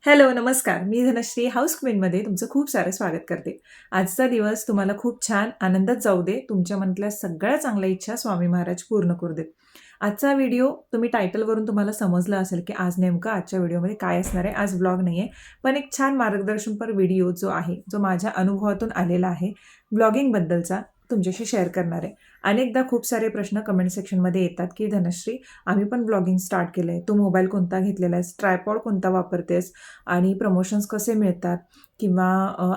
Hello, नमस्कार. मी Dhanashree house क्वीनमध्ये तुमचं खूप सारं स्वागत करते. आजचा दिवस तुम्हाला खूप छान आनंदात जाऊ दे. तुमच्या मनातल्या सगळ्या चांगल्या इच्छा स्वामी महाराज पूर्ण करू देत. आजचा व्हिडिओ तुम्ही टायटलवरून तुम्हाला समजलं असेल, की आज नेमकं आजच्या व्हिडिओमध्ये काय असणार आहे. आज व्लॉग नाही आहे, पण एक छान मार्गदर्शनपर व्हिडिओ जो आहे, जो माझ्या अनुभवातून आलेला आहे, व्लॉगिंगबद्दलचा तुमच्याशी शेअर करणार आहे. अनेकदा खूप सारे प्रश्न कमेंट सेक्शनमध्ये येतात, की धनश्री आम्ही पण व्लॉगिंग स्टार्ट केलं आहे. तू मोबाईल कोणता घेतलेला आहेस? ट्रायपॉड कोणता वापरतेस? आणि प्रमोशन्स कसे मिळतात किंवा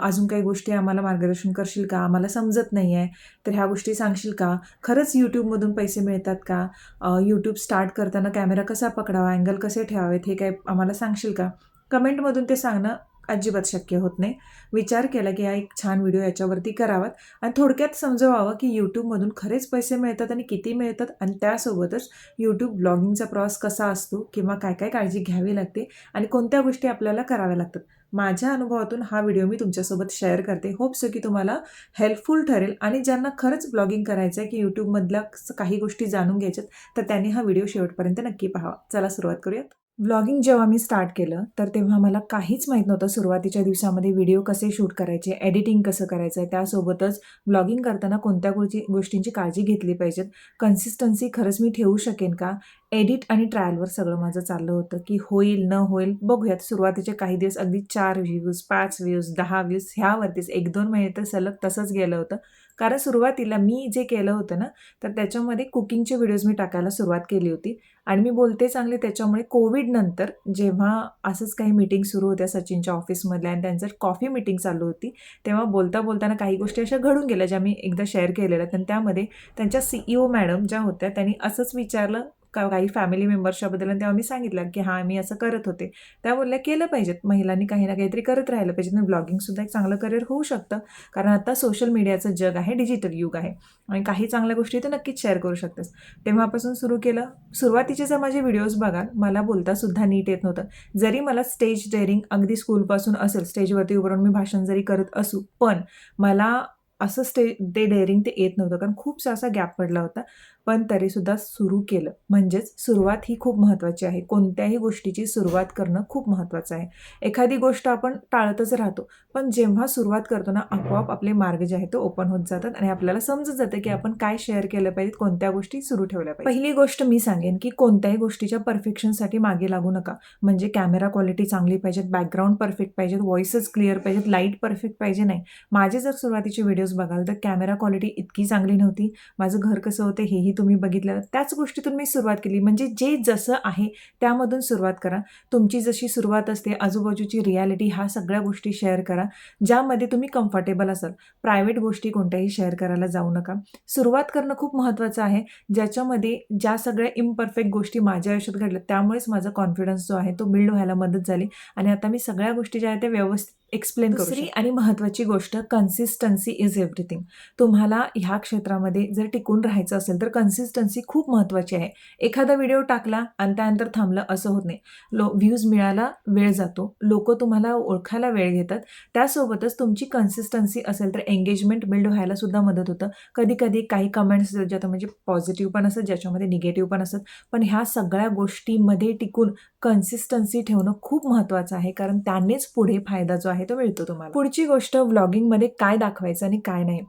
अजून काही गोष्टी आम्हाला मार्गदर्शन करशील का? आम्हाला समजत नाही आहे, तर ह्या गोष्टी सांगशील का? खरंच YouTubeमधून पैसे मिळतात का? YouTube स्टार्ट करताना कॅमेरा कसा पकडावा, अँगल कसे ठेवावेत, हे काही आम्हाला सांगशील का? कमेंटमधून ते सांगणं अजिबात शक्य होत नाही. विचार केला की हा एक छान व्हिडिओ याच्यावरती करावात आणि थोडक्यात समजवावं की YouTubeमधून खरेच पैसे मिळतात आणि किती मिळतात आणि त्यासोबतच YouTube ब्लॉगिंगचा प्रवास कसा असतो किंवा काय काय काळजी घ्यावी लागते आणि कोणत्या गोष्टी आपल्याला कराव्या लागतात. माझ्या अनुभवातून हा व्हिडिओ मी तुमच्यासोबत शेअर करते. होप सो की तुम्हाला हेल्पफुल ठरेल आणि ज्यांना खरंच ब्लॉगिंग करायचं आहे की YouTubeमधल्या काही गोष्टी जाणून घ्यायच्यात, तर त्यांनी हा व्हिडिओ शेवटपर्यंत नक्की पाहावा. चला सुरुवात करूयात. व्लॉगिंग जेव्हा मी स्टार्ट केलं, तर तेव्हा मला काहीच माहीत नव्हतं सुरुवातीच्या दिवसामध्ये व्हिडिओ कसे शूट करायचे, एडिटिंग कसं करायचं आहे, त्यासोबतच व्लॉगिंग करताना कोणत्या गोष्टींची काळजी घेतली पाहिजेत, कन्सिस्टन्सी खरंच मी ठेवू शकेन का? एडिट आणि ट्रायलवर सगळं माझं चाललं होतं, की होईल न होईल बघूयात. सुरुवातीचे काही दिवस अगदी 4 व्ह्यूज, 5 व्ह्यूज, 10 व्ह्यूज ह्यावरतीच 1-2 महिने तर सलग तसंच गेलं होतं. कारण सुरुवातीला मी जे केलं होतं ना, तर त्याच्यामध्ये कुकिंगचे व्हिडिओज मी टाकायला सुरुवात केली होती. आणि मी बोलते चांगले त्याच्यामुळे कोविडनंतर जेव्हा असंच काही मीटिंग सुरू होत्या सचिनच्या ऑफिसमधल्या आणि त्यांचं कॉफी मीटिंग चालू होती, तेव्हा बोलताना काही गोष्टी अशा घडून गेल्या, ज्या मी एकदा शेअर केलेल्या. आणि त्यामध्ये त्यांच्या CEO मॅडम ज्या होत्या, त्यांनी असंच विचारलं काही फॅमिली मेंबर्सच्याबद्दल आणि तेव्हा मी सांगितलं, की हां, मी असं करत होते. त्या बोलल्या, "केलं पाहिजेत. महिलांनी काही ना काहीतरी करत राहिलं पाहिजे आणि ब्लॉगिंगसुद्धा एक चांगलं करिअर होऊ शकतं. कारण आता सोशल मीडियाचं जग आहे, डिजिटल युग आहे आणि काही चांगल्या गोष्टी तर नक्कीच शेअर करू शकतेस." तेव्हापासून सुरू केलं. सुरुवातीचे जर माझे व्हिडिओज बघाल, मला बोलतासुद्धा नीट येत नव्हतं. जरी मला स्टेज डेअरिंग अगदी स्कूलपासून असेल, स्टेजवरती उभं राहून मी भाषण जरी करत असू, पण मला असं ते डेअरिंग ते येत नव्हतं, कारण खूपसा असा गॅप पडला होता. पण तरीसुद्धा सुरू केलं. म्हणजेच सुरुवात ही खूप महत्त्वाची आहे. कोणत्याही गोष्टीची सुरुवात करणं खूप महत्त्वाचं आहे. एखादी गोष्ट आपण टाळतच राहतो, पण जेव्हा सुरुवात करतो ना, आपोआप आपले मार्ग जे आहेत ते ओपन होत जातात आणि आपल्याला समजत जातं, की आपण काय शेअर केलं पाहिजे, कोणत्या गोष्टी सुरू ठेवल्या पाहिजे. पहिली गोष्ट मी सांगेन, की कोणत्याही गोष्टीच्या परफेक्शनसाठी मागे लागू नका. म्हणजे कॅमेरा क्वालिटी चांगली पाहिजे, बॅकग्राऊंड परफेक्ट पाहिजे, व्हॉईसेस क्लिअर पाहिजेत, लाईट परफेक्ट पाहिजे नाही. माझे जर सुरुवातीचे व्हिडिओज बघाल, तर कॅमेरा क्वालिटी इतकी चांगली नव्हती. माझं घर कसं होतं हेही तुम्ही बघितलं. त्याच गोष्टीतून मी सुरुवात केली. म्हणजे जे जसं आहे त्यामधून सुरुवात करा. तुमची जशी सुरुवात असते, आजूबाजूची रिॲलिटी ह्या सगळ्या गोष्टी शेअर करा, ज्यामध्ये तुम्ही कम्फर्टेबल असाल. प्रायव्हेट गोष्टी कोणत्याही शेअर करायला जाऊ नका. सुरुवात करणं खूप महत्त्वाचं आहे, ज्याच्यामध्ये ज्या सगळ्या इम्परफेक्ट गोष्टी माझ्या आयुष्यात घडल्या, त्यामुळेच माझा कॉन्फिडन्स जो आहे तो बिल्ड व्हायला मदत झाली आणि आता मी सगळ्या गोष्टी ज्या आहेत त्या व्यवस्थित एक्सप्लेन करू शकते. दुसरी आणि महत्त्वाची गोष्ट, कन्सिस्टन्सी इज एव्हरीथिंग. तुम्हाला ह्या क्षेत्रामध्ये जर टिकून राहायचं असेल, तर कन्सिस्टन्सी खूप महत्त्वाची आहे. एखादा व्हिडिओ टाकला आणि त्यानंतर थांबलं असं होत नाही. व्ह्यूज मिळायला वेळ जातो. लोकं तुम्हाला ओळखायला वेळ घेतात. त्यासोबतच तुमची कन्सिस्टन्सी असेल तर एंगेजमेंट बिल्ड व्हायला सुद्धा मदत होतं. कधी-कधी काही कमेंट्स ज्यात म्हणजे पॉझिटिव्ह पण असतात, ज्याच्यामध्ये निगेटिव्ह पण असतात. पण ह्या सगळ्या गोष्टींमध्ये टिकून कन्सिस्टन्सी ठेवणं खूप महत्त्वाचं आहे, कारण त्यानेच पुढे फायदा जो आहे तो मिळतो तुम्हाला. पुढची गोष्ट, व्लॉगिंगमध्ये काय दाखवायचं आणि काय नाही.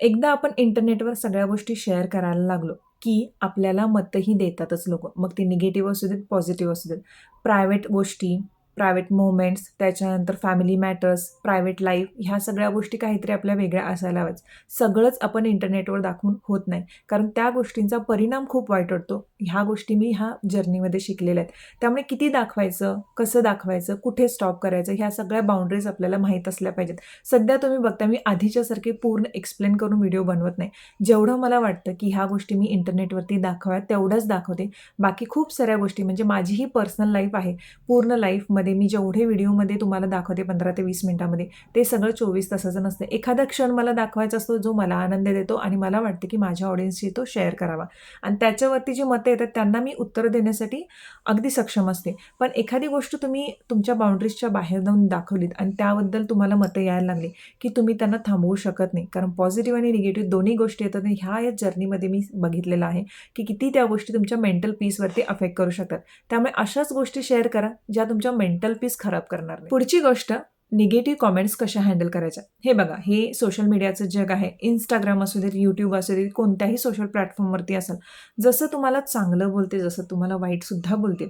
एकदा आपण इंटरनेटवर सगळ्या गोष्टी शेअर करायला लागलो, की आपल्याला मतही देतातच लोकं. मग ते निगेटिव्ह असू देत, पॉझिटिव्ह असू देत. प्रायव्हेट गोष्टी, प्रायव्हेट मोमेंट्स, त्याच्यानंतर फॅमिली मॅटर्स, प्रायव्हेट लाईफ, ह्या सगळ्या गोष्टी काहीतरी आपल्या वेगळ्या असायला हव्याच. सगळंच आपण इंटरनेटवर दाखवून होत नाही, कारण त्या गोष्टींचा परिणाम खूप वाईट वाटतो. ह्या गोष्टी मी ह्या जर्नीमध्ये शिकलेल्या आहेत. त्यामुळे किती दाखवायचं, कसं दाखवायचं, कुठे स्टॉप करायचं, ह्या सगळ्या बाउंडरीज आपल्याला माहीत असल्या पाहिजेत. सध्या तुम्ही बघता मी आधीच्यासारखे पूर्ण एक्सप्लेन करून व्हिडिओ बनवत नाही. जेवढं मला वाटतं, की ह्या गोष्टी मी इंटरनेटवरती दाखवाव्यात तेवढंच दाखवते. बाकी खूप साऱ्या गोष्टी, म्हणजे माझी ही पर्सनल लाईफ आहे. पूर्ण लाईफमध्ये मी जेवढे व्हिडिओमध्ये तुम्हाला दाखवते 15 ते 20 मिनिटामध्ये, ते सगळं 24 तासाचं नसतं. एखादा क्षण मला दाखवायचा असतो, जो मला आनंद देतो आणि मला वाटतं, की माझ्या ऑडियन्सशी तो शेअर करावा आणि त्याच्यावरती जी मतं येतात त्यांना मी उत्तर देण्यासाठी अगदी सक्षम असते. पण एखादी गोष्ट तुम्ही तुमच्या बाउंडरीजच्या बाहेर जाऊन दाखवलीत आणि त्याबद्दल तुम्हाला मतं यायला लागली, की तुम्ही त्यांना थांबवू शकत नाही. कारण पॉझिटिव्ह आणि निगेटिव्ह दोन्ही गोष्टी येतात आणि ह्या जर्नीमध्ये मी बघितलेलं आहे, की किती त्या गोष्टी तुमच्या मेंटल पीसवरती अफेक्ट करू शकतात. त्यामुळे अशाच गोष्टी शेअर करा, ज्या तुमच्या मेंटल पीस खराब करणार नाही. पुढची गोष्ट, निगेटिव्ह कॉमेंट्स कशा हँडल करायच्या. हे बघा, हे सोशल मीडियाचं जग आहे. Instagram असू देत, YouTube असू देत, कोणत्याही सोशल प्लॅटफॉर्मवरती असेल, जसं तुम्हाला चांगलं बोलते, जसं तुम्हाला वाईटसुद्धा बोलते.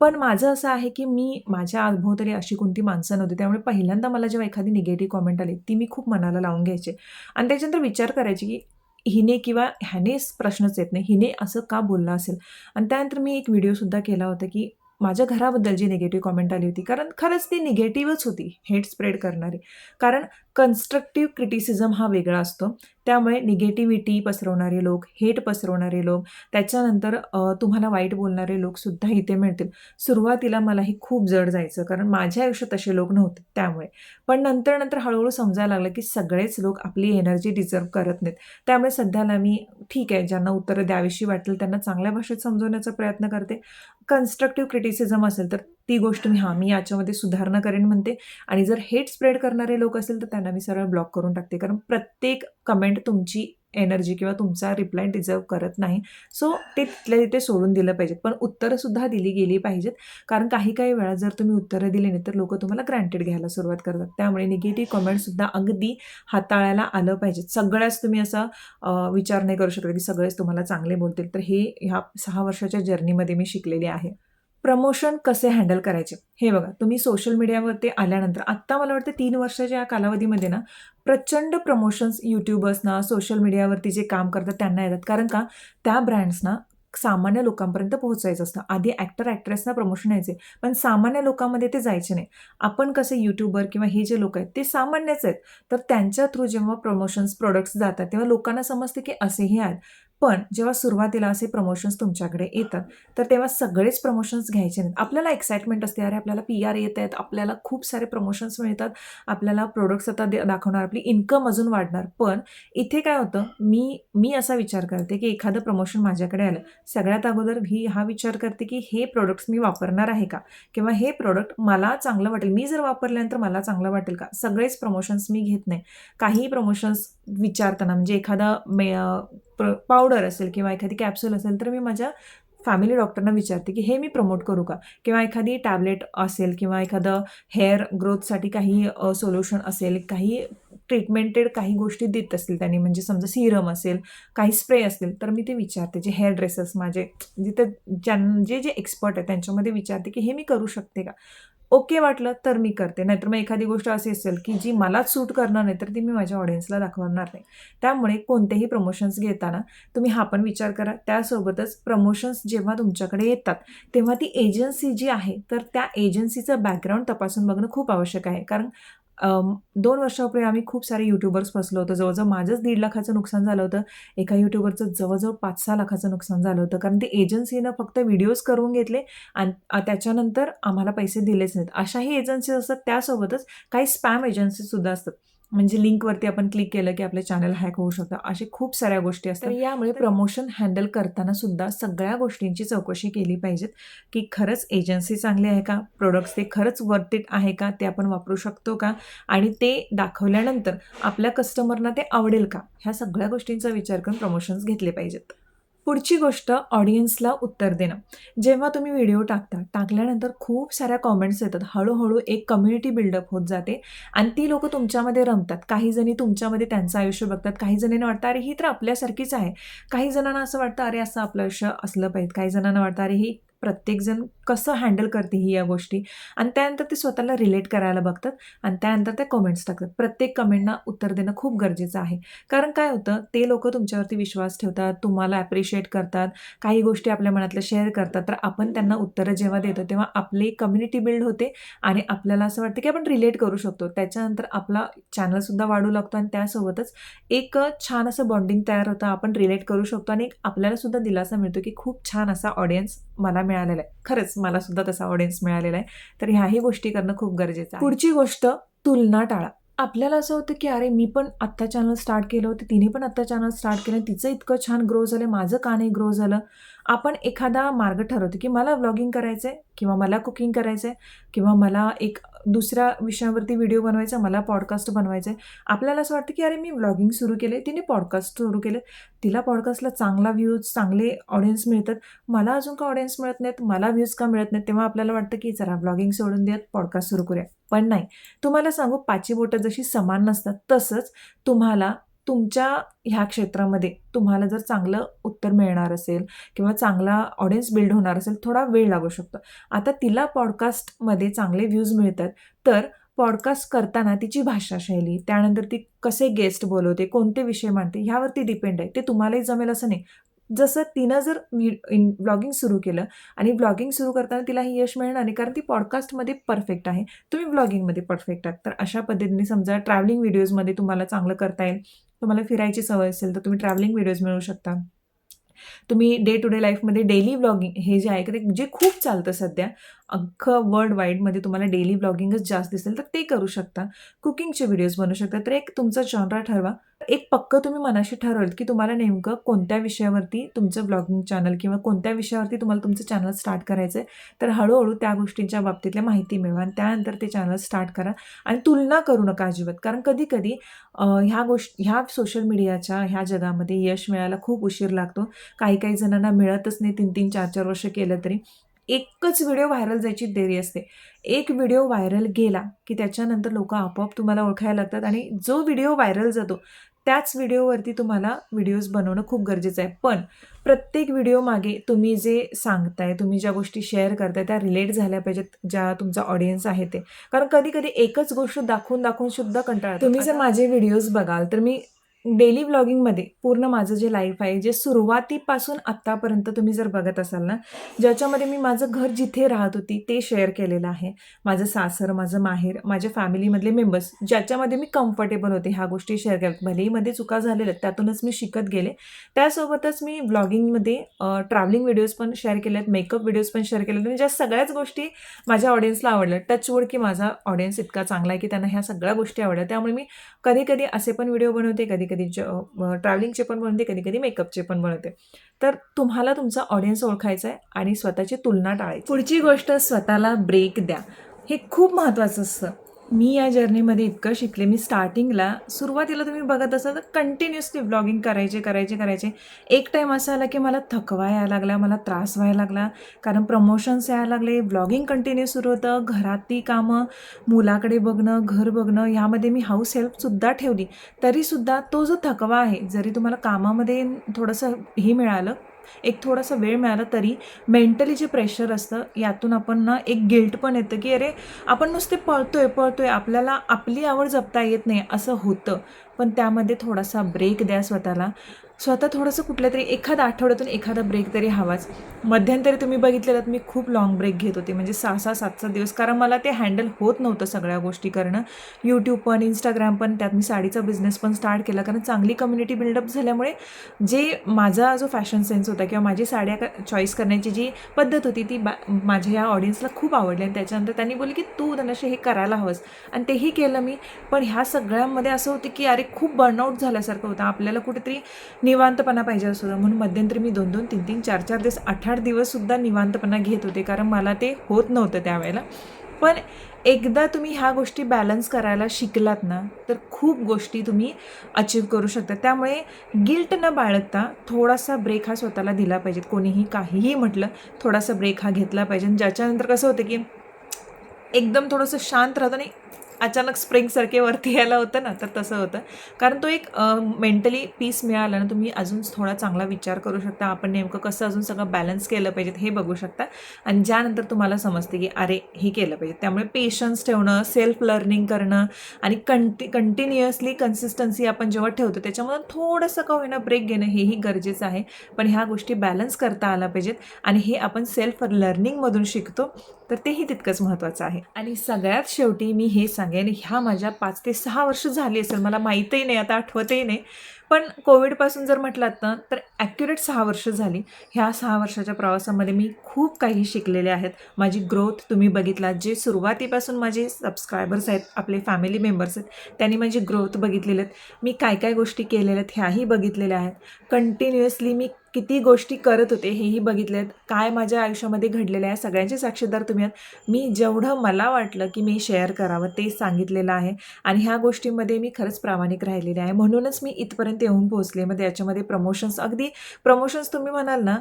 पण माझं असं आहे की मी माझ्या अनुभवतरी अशी कोणती माणसं नव्हती. त्यामुळे पहिल्यांदा मला जेव्हा एखादी निगेटिव्ह कॉमेंट आली, ती मी खूप मनाला लावून घ्यायचे आणि त्याच्यानंतर विचार करायची की हिने किंवा ह्याने प्रश्नच येत नाही, हिने असं का बोललं असेल. आणि त्यानंतर मी एक व्हिडिओसुद्धा केला होता की माझ्या घराबद्दल जी निगेटिव्ह कॉमेंट आली होती, कारण खरंच ती निगेटिव्हच होती, हेट स्प्रेड करणारी. कारण कन्स्ट्रक्टिव्ह क्रिटिसिझम हा वेगळा असतो. त्यामुळे निगेटिव्हिटी पसरवणारे लोक, हेट पसरवणारे लोक, त्याच्यानंतर तुम्हाला वाईट बोलणारे लोकसुद्धा इथे मिळतील. सुरुवातीला मलाही खूप जड जायचं, कारण माझ्या आयुष्यात तसे लोक नव्हते त्यामुळे. पण नंतर हळूहळू समजायला लागलं की सगळेच लोक आपली एनर्जी डिझर्व्ह करत नाहीत. त्यामुळे सध्याला मी ठीक आहे, ज्यांना उत्तरं द्यावीशी वाटेल त्यांना चांगल्या भाषेत समजवण्याचा प्रयत्न करते. कन्स्ट्रक्टिव्ह क्रिटिसिझम असेल तर ती गोष्ट मी याच्यामध्ये सुधारणा करेन म्हणते. आणि जर हेट स्प्रेड करणारे लोक असेल तर त्यांना मी सरळ ब्लॉक करून टाकते. कारण प्रत्येक कमेंट तुमची एनर्जी किंवा तुमचा रिप्लाय डिझर्व्ह करत नाही. सो ते तिथल्या तिथे सोडून दिलं पाहिजेत. पण उत्तरंसुद्धा दिली गेली पाहिजेत. कारण काही वेळा जर तुम्ही उत्तरं दिली नाही तर लोकं तुम्हाला ग्रँटेड घ्यायला सुरुवात करतात. त्यामुळे निगेटिव्ह कमेंटसुद्धा अगदी हाताळायला आलं पाहिजे. सगळ्याच तुम्ही असा विचार नाही करू शकत की सगळेच तुम्हाला चांगले बोलतील. तर हे ह्या 6 वर्षाच्या जर्नीमध्ये मी शिकलेली आहे. प्रमोशन कसे हँडल करायचे. हे बघा, तुम्ही सोशल मीडियावरती आल्यानंतर आत्ता मला वाटतं 3 वर्षाच्या या कालावधीमध्ये ना, प्रचंड प्रमोशन्स यूट्यूबर्सना, सोशल मीडियावरती जे काम करतात त्यांना येतात. कारण का, त्या ब्रँड्सना सामान्य लोकांपर्यंत पोहोचायचं असतं. आधी ॲक्टर, ॲक्ट्रेसना प्रमोशन यायचे, पण सामान्य लोकांमध्ये ते जायचे नाही. आपण कसे यूट्यूबर किंवा हे जे लोक आहेत ते सामान्यच आहेत. तर त्यांच्या थ्रू जेव्हा प्रमोशन्स, प्रॉडक्ट्स जातात तेव्हा लोकांना समजते की असेही आहेत. पण जेव्हा सुरुवातीला असे प्रमोशन्स तुमच्याकडे येतात, तर तेव्हा सगळेच प्रमोशन्स घ्यायचे नाहीत. आपल्याला एक्साइटमेंट असते, अरे आपल्याला PR येत आहेत, आपल्याला खूप सारे प्रमोशन्स मिळतात, आपल्याला प्रोडक्ट्स आता दाखवणार, आपली इन्कम अजून वाढणार. पण इथे काय होतं, मी असा विचार करते की एखादं प्रमोशन माझ्याकडे आलं, सगळ्यात अगोदर हा विचार करते की हे प्रोडक्ट्स मी वापरणार आहे का? किंवा हे प्रोडक्ट मला चांगलं वाटेल, मी जर वापरल्यानंतर मला चांगलं वाटेल का? सगळेच प्रमोशन्स मी घेत नाही. काही प्रमोशन्स विचारताना म्हणजे एखादा पावडर असेल किंवा एखादी कॅप्सूल असेल तर मी माझ्या फॅमिली डॉक्टरना विचारते की हे मी प्रमोट करू का? किंवा एखादी टॅबलेट असेल किंवा एखादं हेअर ग्रोथसाठी काही सोल्युशन असेल, काही ट्रीटमेंटेड काही गोष्टी देत असतील त्यांनी, म्हणजे समजा सिरम असेल, काही स्प्रे असतील, तर मी ते विचारते. जे हेअर ड्रेसर्स माझे जिथे जे एक्सपर्ट आहेत त्यांच्यामध्ये विचारते की हे मी करू शकते का? ओके वाटलं तर मी करते. नाहीतर मग एखादी गोष्ट अशी असेल की जी मलाच सूट करणार नाही, तर ती मी माझ्या ऑडियन्सला दाखवणार नाही. त्यामुळे कोणतेही प्रमोशन्स घेताना तुम्ही हा पण विचार करा. त्यासोबतच प्रमोशन्स जेव्हा तुमच्याकडे येतात, तेव्हा ती एजन्सी जी आहे, तर त्या एजन्सीचं बॅकग्राऊंड तपासून बघणं खूप आवश्यक आहे. कारण 2 वर्षापूर्वी आम्ही खूप सारे यूट्यूबर्स फसलो होतो. जवळ-जवळ माझंच 1.5 लाखाचं नुकसान झालं होतं. एका यूट्यूबरचं जवळ-जवळ 5-6 लाखाचं नुकसान झालं होतं. कारण ते एजन्सीनं फक्त व्हिडिओज करून घेतले आणि त्याच्यानंतर आम्हाला पैसे दिलेच नाहीत. अशाही एजन्सीज असतात. त्यासोबतच काही स्पॅम एजन्सीजसुद्धा असतात. म्हणजे लिंकवरती आपण क्लिक केलं की आपलं चॅनल हॅक होऊ शकतं. अशा खूप साऱ्या गोष्टी असतात. तर यामुळे प्रमोशन हँडल करताना सुद्धा सगळ्या गोष्टींची चौकशी केली पाहिजेत, की खरंच एजन्सी चांगली आहे का? प्रोडक्ट्स ते खरंच वर्थ इट आहे का? ते आपण वापरू शकतो का? आणि ते दाखवल्यानंतर आपल्या कस्टमरना ते आवडेल का? ह्या सगळ्या गोष्टींचा विचार करून प्रमोशन्स घेतले पाहिजेत. पुढची गोष्ट, ऑडियन्सला उत्तर देणं. जेव्हा तुम्ही व्हिडिओ टाकल्यानंतर खूप साऱ्या कॉमेंट्स येतात. हळू एक कम्युनिटी बिल्डअप होत जाते आणि ती लोकं तुमच्यामध्ये रमतात. काही जणी तुमच्यामध्ये त्यांचं आयुष्य बघतात. काही जणींना वाटतं, अरे ही तर आपल्यासारखीच आहे. काही जणांना असं वाटतं, अरे असं आपलं आयुष्य असलं पाहिजे. काही जणांना वाटतं, अरे ही प्रत्येकजण कसं हँडल करते ही या गोष्टी, आणि त्यानंतर ते स्वतःला रिलेट करायला बघतात आणि त्यानंतर ते कमेंट्स टाकतात. प्रत्येक कमेंटना उत्तर देणं खूप गरजेचं आहे. कारण काय होतं, ते लोकं तुमच्यावरती विश्वास ठेवतात, तुम्हाला ॲप्रिशिएट करतात, काही गोष्टी आपल्या मनातल्या शेअर करतात. तर आपण त्यांना उत्तरं जेव्हा देतो तेव्हा आपली कम्युनिटी बिल्ड होते आणि आपल्याला असं वाटतं की आपण रिलेट करू शकतो. त्याच्यानंतर आपला चॅनलसुद्धा वाढू लागतो आणि त्यासोबतच एक छान असं बॉन्डिंग तयार होतं. आपण रिलेट करू शकतो आणि आपल्यालासुद्धा दिलासा मिळतो की खूप छान असा ऑडियन्स मला मिळालेला आहे. खरंच मला सुद्धा तसा ऑडियन्स मिळालेला आहे. तर ह्याही गोष्टी करणं खूप गरजेचं आहे. पुढची गोष्ट, तुलना टाळा. आपल्याला असं होतं की अरे मी पण आत्ता चॅनल स्टार्ट केलं होतं, तिने पण आत्ता चॅनल स्टार्ट केलं, तिचं इतकं छान ग्रो झालं, माझं का नाही ग्रो झालं. आपण एखादा मार्ग ठरवतो की मला व्लॉगिंग करायचं आहे किंवा मला कुकिंग करायचं आहे किंवा मला एक दुसऱ्या विषयावरती व्हिडिओ बनवायचा, मला पॉडकास्ट बनवायचा आहे. आपल्याला असं वाटतं की अरे मी व्लॉगिंग सुरू केले, तिने पॉडकास्ट सुरू केलं, तिला पॉडकास्टला चांगला व्ह्यूज, चांगले ऑडियन्स मिळतात, मला अजून का ऑडियन्स मिळत नाहीत, मला व्ह्यूज का मिळत नाहीत. तेव्हा आपल्याला वाटतं की जरा व्लॉगिंग सोडून देत, पॉडकास्ट सुरू करूया. पण नाही, तुम्हाला सांगू, पाची बोटं जशी समान नसतात, तसंच तुम्हाला तुमच्या ह्या क्षेत्रामध्ये तुम्हाला जर चांगलं उत्तर मिळणार असेल किंवा चांगला ऑडियन्स बिल्ड होणार असेल, थोडा वेळ लागू शकतो. आता तिला पॉडकास्टमध्ये चांगले व्ह्यूज मिळतात, तर पॉडकास्ट करताना तिची भाषाशैली, त्यानंतर ती कसे गेस्ट बोलवते, कोणते विषय मांडते, ह्यावरती डिपेंड आहे. ते तुम्हालाही जमेल असं नाही. जसं तिनं जर व्लॉगिंग सुरू केलं आणि व्लॉगिंग सुरू करताना तिलाही यश मिळणार नाही, कारण ती पॉडकास्टमध्ये परफेक्ट आहे, तुम्ही व्लॉगिंगमध्ये परफेक्ट आहात. तर अशा पद्धतीने समजा ट्रॅव्हलिंग व्हिडिओजमध्ये तुम्हाला चांगलं करता येईल. तुम्हाला फिरायची सवय असेल तर तुम्ही ट्रॅव्हलिंग व्हिडिओज मिळवू शकता. तुम्ही डे टू डे लाईफमध्ये डेली व्लॉगिंग हे जे आहे ते जे खूप चालतं सध्या अख्खं वर्ल्ड वाईडमध्ये, तुम्हाला डेली व्लॉगिंगच जास्त दिसेल तर ते करू शकता. कुकिंगचे व्हिडिओज बनवू शकता. तर एक तुमचा जॉनरा ठरवा. एक पक्कं तुम्ही मनाशी ठरवलं की तुम्हाला नेमकं कोणत्या विषयावरती तुमचं व्लॉगिंग चॅनल किंवा कोणत्या विषयावरती तुम्हाला तुमचं चॅनल स्टार्ट करायचं आहे, तर हळूहळू त्या गोष्टींच्या बाबतीतल्या माहिती मिळवा आणि त्यानंतर ते चॅनल स्टार्ट करा. आणि तुलना करू नका अजिबात, कारण कधी कधी ह्या सोशल मीडियाच्या ह्या जगामध्ये यश मिळायला खूप उशीर लागतो. काही काही जणांना मिळतच नाही, 3-3, 4-4 वर्ष केलं तरी. एकच व्हिडिओ व्हायरल जायची देरी असते. एक व्हिडिओ व्हायरल गेला की त्याच्यानंतर लोकं आपोआप तुम्हाला ओळखायला लागतात आणि जो व्हिडिओ व्हायरल जातो त्याच व्हिडिओवरती तुम्हाला व्हिडिओज बनवणं खूप गरजेचं आहे. पण प्रत्येक व्हिडिओ मागे तुम्ही जे सांगताय, तुम्ही ज्या गोष्टी शेअर करताय त्या रिलेट झाल्या पाहिजेत, ज्या तुमचा ऑडियन्स आहे ते. कारण कधी-कधी एकच गोष्ट दाखवून सुद्धा कंटाळा येतो. तुम्ही जर माझे व्हिडिओज बघाल तर मी डेली व्लॉगिंगमध्ये पूर्ण माझं जे लाईफ आहे, जे सुरुवातीपासून आत्तापर्यंत तुम्ही जर बघत असाल ना, ज्याच्यामध्ये मी माझं घर जिथे राहत होती ते शेअर केलेलं आहे. माझं सासर, माझं माहेर, माझ्या फॅमिलीमधले मेंबर्स, ज्याच्यामध्ये मी कम्फर्टेबल होते ह्या गोष्टी शेअर करत. भलेही मध्ये चुका झालेल्या आहेत, त्यातूनच मी शिकत गेले. त्यासोबतच मी व्लॉगिंगमध्ये ट्रॅव्हलिंग व्हिडिओज पण शेअर केले आहेत, मेकअप व्हिडिओज पण शेअर केले आहेत. म्हणजे ज्या सगळ्याच गोष्टी माझ्या ऑडियन्सला आवडल्या. टचवूड की माझा ऑडियन्स इतका चांगला आहे की त्यांना ह्या सगळ्या गोष्टी आवडल्या. त्यामुळे मी कधी-कधी असे पण व्हिडिओ बनवते, कधी-कधी ट्रॅव्हलिंगचे पण बनवते, कधी-कधी मेकअपचे पण बनवते. तर तुम्हाला तुमचा ऑडियन्स ओळखायचा आहे आणि स्वतःची तुलना टाळायची. पुढची गोष्ट, स्वतःला ब्रेक द्या. हे खूप महत्त्वाचं असतं. मी या जर्नीमध्ये इतकं शिकले. मी स्टार्टिंगला, सुरुवातीला तुम्ही बघत असाल तर कंटिन्युअसली व्लॉगिंग करायचे. एक टाईम असा आला की मला थकवा यायला लागला, मला त्रास व्हायला लागला, कारण प्रमोशन्स यायला लागले, व्लॉगिंग कंटिन्यू सुरू होतं, घरातली कामं, मुलाकडे बघणं, घर बघणं, ह्यामध्ये मी हाऊस हेल्पसुद्धा ठेवली. तरीसुद्धा तो जो थकवा आहे, जरी तुम्हाला कामामध्ये थोडंसं हे मिळालं, एक थोडासा वेळ मिळाला, तरी मेंटली जे प्रेशर असतं यातून आपण ना एक गिल्ट पण येतं की अरे आपण नुसते पळतोय, आपल्याला आपली आवड जपता येत नाही असं होतं. पण त्यामध्ये थोडासा ब्रेक द्या स्वतःला. थोडंसं कुठल्या तरी एखादा आठवड्यातून एखादा ब्रेक तरी हवाच. मध्यंतरी तुम्ही बघितलेलं मी खूप लाँग ब्रेक घेत होते, म्हणजे 6-6, 7-7 दिवस, कारण मला ते हँडल होत नव्हतं सगळ्या गोष्टी करणं. यूट्यूब पण, इंस्टाग्राम पण, त्यात मी साडीचा बिझनेस पण स्टार्ट केला, कारण चांगली कम्युनिटी बिल्डअप झाल्यामुळे जे माझा जो फॅशन सेन्स होता किंवा माझी साड्या चॉईस करण्याची जी पद्धत होती ती माझ्या या ऑडियन्सला खूप आवडली. आणि त्याच्यानंतर त्यांनी बोलले की तू धनश्री हे करायला हवंस, आणि तेही केलं मी. पण ह्या सगळ्यामध्ये असं होतं की अरे खूप बर्नआउट झाल्यासारखं होतं, आपल्याला कुठेतरी निवांतपणा पाहिजे असं होतं. म्हणून मध्यंतरी मी 2-2, 3-3, 4-4 दिवस, 8-8 दिवससुद्धा निवांतपणा घेत होते, कारण मला ते होत नव्हतं त्यावेळेला. पण एकदा तुम्ही ह्या गोष्टी बॅलन्स करायला शिकलात ना, तर खूप गोष्टी तुम्ही अचीव करू शकता. त्यामुळे गिल्ट न बाळगता थोडासा ब्रेक हा स्वतःला दिला पाहिजे. कोणीही काहीही म्हटलं, थोडासा ब्रेक हा घेतला पाहिजे. आणि ज्याच्यानंतर कसं होतं की एकदम थोडंसं शांत राहतं आणि अचानक स्प्रिंगसारखे वरती यायला होतं ना, तर तसं होतं. कारण तो एक मेंटली पीस मिळाला ना, तुम्ही अजून थोडा चांगला विचार करू शकता. आपण नेमकं कसं अजून सगळं बॅलन्स केलं पाहिजे हे बघू शकता. आणि ज्यानंतर तुम्हाला समजते की अरे हे केलं पाहिजे. त्यामुळे पेशन्स ठेवणं, सेल्फ लर्निंग करणं आणि कंटिन्युअसली कन्सिस्टन्सी आपण जेव्हा ठेवतो त्याच्यामधून थोडंसं का होईना ब्रेक घेणं हेही गरजेचं आहे. पण ह्या गोष्टी बॅलन्स करता आल्या पाहिजेत आणि हे आपण सेल्फ लर्निंगमधून शिकतो, तर तेही तितकंच महत्त्वाचं आहे. आणि सगळ्यात शेवटी मी हे सांगेन, ह्या माझ्या 5 ते 6 वर्ष झाली असेल, मला माहीतही नाही, आता आठवतही नाही, पण कोविडपासून जर म्हटलात ना तर ॲक्युरेट 6 वर्ष झाली. ह्या 6 वर्षाच्या प्रवासामध्ये मी खूप काही शिकलेले आहेत. माझी ग्रोथ तुम्ही बघितलात. जे सुरुवातीपासून माझे सबस्क्रायबर्स आहेत, आपले फॅमिली मेंबर्स आहेत, त्यांनी माझी ग्रोथ बघितलेली आहेत. मी काय काय गोष्टी केलेल्या आहेत ह्याही बघितलेल्या आहेत. कंटिन्युअसली मी किती गोष्टी करत होते हेही बघितले आहेत. काय माझ्या आयुष्यामध्ये घडलेलं आहे सगळ्यांचे साक्षीदार तुम्ही आहात. मी जेवढं मला वाटलं की मी शेअर करावं ते सांगितलेलं आहे आणि ह्या गोष्टींमध्ये मी खरंच प्रामाणिक राहिलेले आहे. म्हणूनच मी इथपर्यंत येऊन पोहोचले. मग याच्यामध्ये प्रमोशन्स, अगदी प्रमोशन्स तुम्ही म्हणाल ना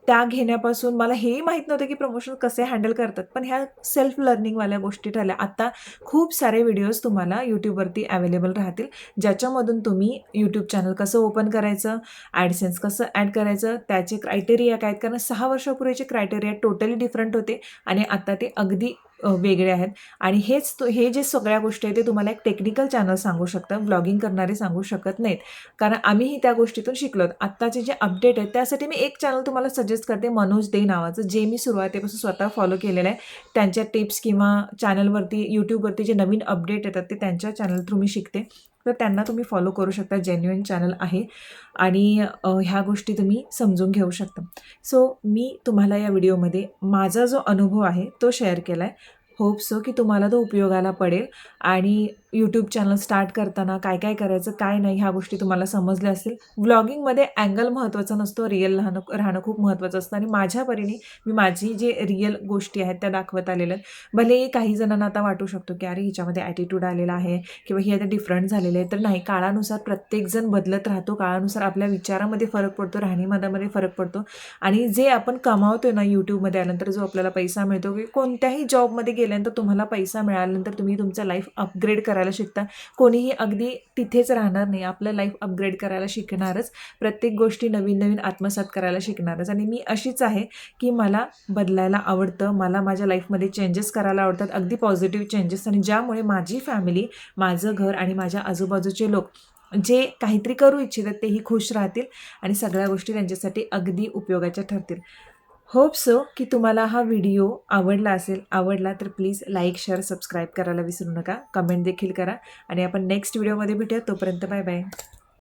त्या घेण्यापासून मला हेही माहीत नव्हतं की प्रमोशन कसे हँडल करतात. पण ह्या सेल्फ लर्निंगवाल्या गोष्टी ठरल्या. आता खूप सारे व्हिडिओज तुम्हाला यूट्यूबवरती अवेलेबल राहतील, ज्याच्यामधून तुम्ही यूट्यूब चॅनल कसं ओपन करायचं, ॲडसेन्स कसं ॲड करायचं, त्याचे क्रायटेरिया काय आहेत. कारण 6 वर्षापूर्वीचे क्रायटेरिया टोटली डिफरंट होते आणि आता ते अगदी वेगळे आहेत. आणि हे जे सगळ्या गोष्टी आहेत ते तुम्हाला एक टेक्निकल चॅनल सांगू शकतं, व्लॉगिंग करणारे सांगू शकत नाहीत. कारण आम्हीही त्या गोष्टीतून शिकलो. आत्ताचे जे अपडेट आहेत त्यासाठी मी एक चॅनल तुम्हाला सजेस्ट करते, मनोज दे नावाचं, जे मी सुरुवातीपासून स्वतः फॉलो केलेलं आहे. त्यांच्या टिप्स किंवा चॅनलवरती यूट्यूबवरती जे नवीन अपडेट येतात ते त्यांच्या चॅनल थ्रू मी शिकते. तर त्यांना तुम्ही फॉलो करू शकता. जेन्युइन चॅनल आहे आणि ह्या गोष्टी तुम्ही समजून घेऊ शकता. सो मी तुम्हाला या व्हिडिओमध्ये माझा जो अनुभव आहे तो शेअर केला आहे. होप सो की तुम्हाला तो उपयोगाला पडेल आणि यूट्यूब चॅनल स्टार्ट करताना काय काय करायचं, काय नाही, ह्या गोष्टी तुम्हाला समजल्या असतील. व्लॉगिंगमध्ये अँगल महत्त्वाचा नसतो, रिअल राहणं खूप महत्त्वाचं असतं आणि माझ्या परीने मी माझी जे रिअल गोष्टी आहेत त्या दाखवत आलेल्या आहेत. भलेही काही जणांना आता वाटू शकतो की अरे हिच्यामध्ये ॲटिट्यूड आलेला आहे किंवा ही आता डिफरंट झालेली आहे. तर नाही, काळानुसार प्रत्येकजण बदलत राहतो. काळानुसार आपल्या विचारामध्ये फरक पडतो, राहणीमानामध्ये फरक पडतो आणि जे आपण कमावतो ना यूट्यूबमध्ये आल्यानंतर, जो आपल्याला पैसा मिळतो, की कोणत्याही जॉबमध्ये गेल्यानंतर तुम्हाला पैसा मिळाल्यानंतर तुम्ही तुमचं लाईफ अपग्रेड करायला शिकता. कोणीही अगदी तिथेच राहणार नाही, आपलं लाईफ अपग्रेड करायला शिकणारच. प्रत्येक गोष्टी नवीन नवीन आत्मसात करायला शिकणारच. आणि मी अशीच आहे की मला बदलायला आवडतं, मला माझ्या लाईफमध्ये चेंजेस करायला आवडतात, अगदी पॉझिटिव्ह चेंजेस. आणि ज्यामुळे माझी फॅमिली, माझं घर आणि माझ्या आजूबाजूचे लोक जे काहीतरी करू इच्छितात तेही खुश राहतील आणि सगळ्या गोष्टी त्यांच्यासाठी अगदी उपयोगाच्या ठरतील. होप सो की तुम्हाला हा व्हिडिओ आवडला असेल. आवडला तर प्लीज लाईक, शेअर, सबस्क्राईब करायला विसरू नका. कमेंट देखील करा आणि आपण नेक्स्ट व्हिडिओमध्ये भेटूया. तोपर्यंत बाय बाय.